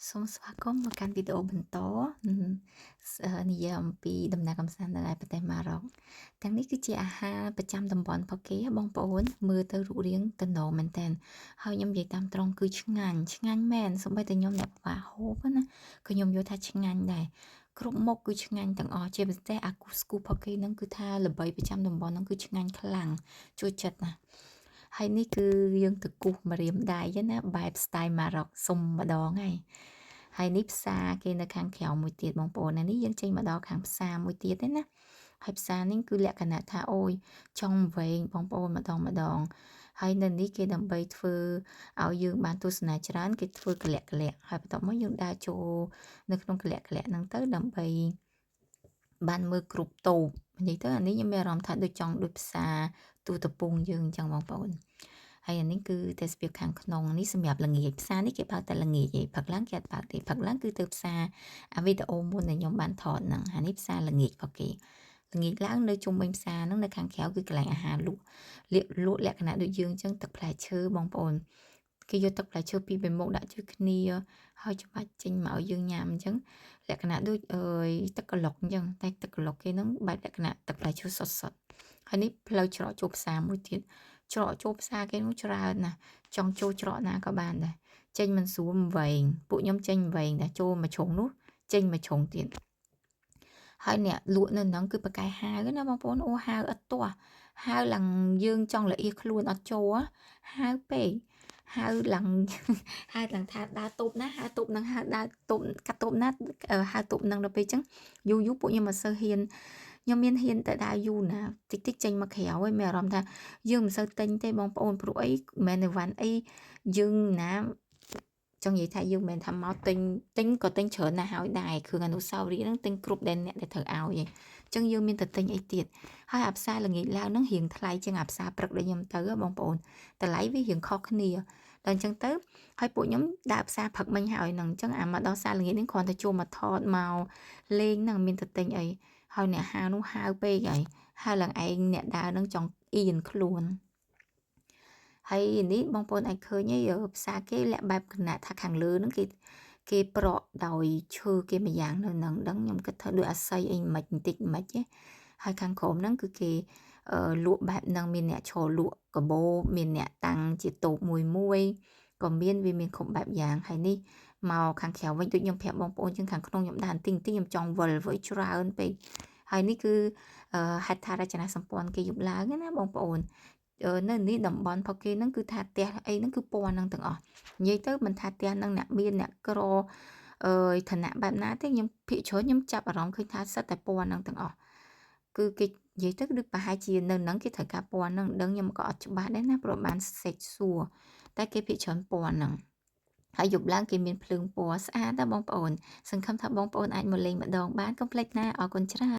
សូមស្វាគមន៍មកកាន់វីដេអូបន្តនិយាយអំពីដំណើរកម្សាន្តនៅឯប្រទេសម៉ារ៉ុកទាំងនេះគឺជាអាហារប្រចាំតំបន់របស់គេបងប្អូនមើលទៅរូបរាងកណោមែនតើហើយខ្ញុំនិយាយតាមត្រង់គឺឆ្ងាញ់មែនសូម្បីតែខ្ញុំអ្នកពិបាកហូបណាក៏ខ្ញុំយល់ថាឆ្ងាញ់ដែរគ្រប់មុខគឺឆ្ងាញ់ទាំងអស់ជាពិសេសអាគូស្គូរបស់គេហ្នឹងគឺថាល្បីប្រចាំតំបន់ហ្នឹងគឺឆ្ងាញ់ខ្លាំងជួយចិត្តណាហើយនេះគឺយើងទៅគូសម្រាមដៃណាបែបស្ទាយម៉ារ៉ុកសុំម្ដងហើយនេះផ្សារគេនៅខាងក្រៅមួយទៀតបងប្អូននេះយើងចេញមកដល់ខាងផ្សារមួយទៀតទេណាហើយផ្សារនេះគឺលក្ខណៈថាអូយចង់វែងបងប្អូនម្ដងហើយនៅនេះគេដើម្បីធ្វើឲ្យយើងបានទស្សនាច្រើនគេធ្វើកលៈហើយបន្ទាប់មកយើងដើរចូលនៅក្នុងកលៈហ្នឹងទៅដើម្បីបានមើលគ្រប់តូបនិយាយទៅអានេះខ្ញុំមានអារម្មណ៍ថាដូចចង់ដូចផ្សារទូទៅពងយើងអញ្ចឹងបងប្អូនហើយអានេះគឺទេសភាពខាងក្នុងនេះសម្រាប់ល្ងាចផ្សារនេះគេបើកតែល្ងាចឯងព្រឹកឡើងគេអត់បើកទេព្រឹកឡើងគឺទៅផ្សារអាវីដេអូមុនដែលខ្ញុំបានថតហ្នឹងអានេះផ្សារល្ងាចរបស់គេល្ងាចឡើងនៅជុំវិញផ្សារហ្នឹងនៅខាងក្រៅគឺកន្លែងអាហារលក់លក្ខណៈដូចយើងអញ្ចឹងទឹកផ្លែឈើបងប្អូនគេយកទឹកផ្លែឈើពីរបីមុខដាក់ជួយគ្នាហើយច្បាច់ចេញមកឲ្យយើងញ៉ាំអញ្ចឹងលក្ខណៈដូចទឹកក្លុកអញ្ចឹងតែទឹកក្លុកគេហ្នឹងបែបលក្ខណៈទឹកផ្លែឈើសុទ្ធហើយនេះផ្លូវច្រកចូលផ្សារមួយទៀតច្រកចូលផ្សារគេនោះច្រើនណាស់ចង់ចូលច្រកណាក៏បានដែរចេញមិនស្រួលមិនវែងពួកខ្ញុំចេញវែងដែរចូលមួយជ្រុងនោះចេញមួយជ្រុងទៀតហើយអ្នកលក់នៅហ្នឹងគឺប្រកែកហាវណាបងប្អូនអូហាវអត់ទាស់ហាវឡើងយើងចង់ละเอียดខ្លួនអត់ចូលហាវពេកហាវឡើងហាវឡើងថាដើរតូបណាហាវតូបនឹងហាវដើរតូបកាត់តូបណាហាវតូបនឹងដល់ពេលអញ្ចឹងយូរពួកខ្ញុំមិនសូវហ៊ានខ្ញុំមានហ៊ានទៅដើរយូរណាតិចចេញមកក្រៅហើយមានអារម្មណ៍ថាយើងមិនសូវទិញទេបងប្អូនព្រោះអីមិនមែនអីវ៉ាន់អីយើងណាចង់និយាយថាយើងមិនមែនថាមកទិញក៏ទិញច្រើនណាស់ហើយដែរគ្រឿងអនុស្សាវរីយ៍ហ្នឹងទិញគ្រប់ដែលអ្នកដែលត្រូវឲ្យឯងអញ្ចឹងយើងមានតែទិញអីទៀតហើយអាផ្សារល្ងាចឡើងហ្នឹងរៀងថ្លៃជាងអាផ្សារព្រឹកដែលខ្ញុំទៅបងប្អូនតម្លៃវារៀងខុសគ្នាដល់អញ្ចឹងទៅហើយពួកខ្ញុំដើរផ្សារព្រឹកមិញហើយហ្នឹងអញ្ចឹងអាមកដល់ផ្សារល្ងាចនេះគ្រាន់តែចូលមកថតមកលេងហ្នឹងមានតែទិញអីហើយអ្នកហាវនោះហាវពេកហើយឡើងឯងអ្នកដើរហ្នឹងចង់អៀនខ្លួនហើយនេះបងប្អូនអាចឃើញឯផ្សារគេលាក់បែបគណៈថាខាងលើហ្នឹងគេប្រក់ដោយឈើគេម្យ៉ាងនៅហ្នឹងដឹងខ្ញុំគិតថាដូចអាស័យអីមិនបន្តិចទេហើយខាងក្រោមហ្នឹងគឺគេលក់បែបហ្នឹងមានអ្នកឈរលក់កាបូបមានអ្នកតាំងជាតូបមួយក៏មានវាមានគ្រប់បែបយ៉ាងហើយនេះមកខាងក្រៅវិញដូចខ្ញុំប្រាប់បងប្អូនជាងខាងក្នុងខ្ញុំដើរតិចខ្ញុំចង់វិលធ្វើច្រើនពេកហើយនេះគឺហេដ្ឋារចនាសម្ព័ន្ធគេយកឡើងណាបងប្អូននៅនេះតំបន់របស់គេហ្នឹងគឺថាផ្ទះអីហ្នឹងគឺពណ៌ហ្នឹងទាំងអស់និយាយទៅមិនថាផ្ទះហ្នឹងអ្នកមានអ្នកក្រឋានៈបែបណាទេខ្ញុំភាគច្រើនខ្ញុំចាប់អារម្មណ៍ឃើញថាសិតតែពណ៌ហ្នឹងទាំងអស់គឺគេនិយាយទៅដូចប្រហែលជានៅហ្នឹងគេត្រូវការពណ៌ហ្នឹងដឹងខ្ញុំក៏អត់ច្បាស់ដែរណាព្រោះបានសេចសួរតែគេភាគច្រើនពណ៌ហ្នឹងហើយយប់ឡើងគេមានភ្លើងពណ៌ស្អាតណាបងប្អូនសង្ឃឹមថាបងប្អូនអាចមកលេងម្ដងបានកុំភ្លេចណាអរគុណច្រើន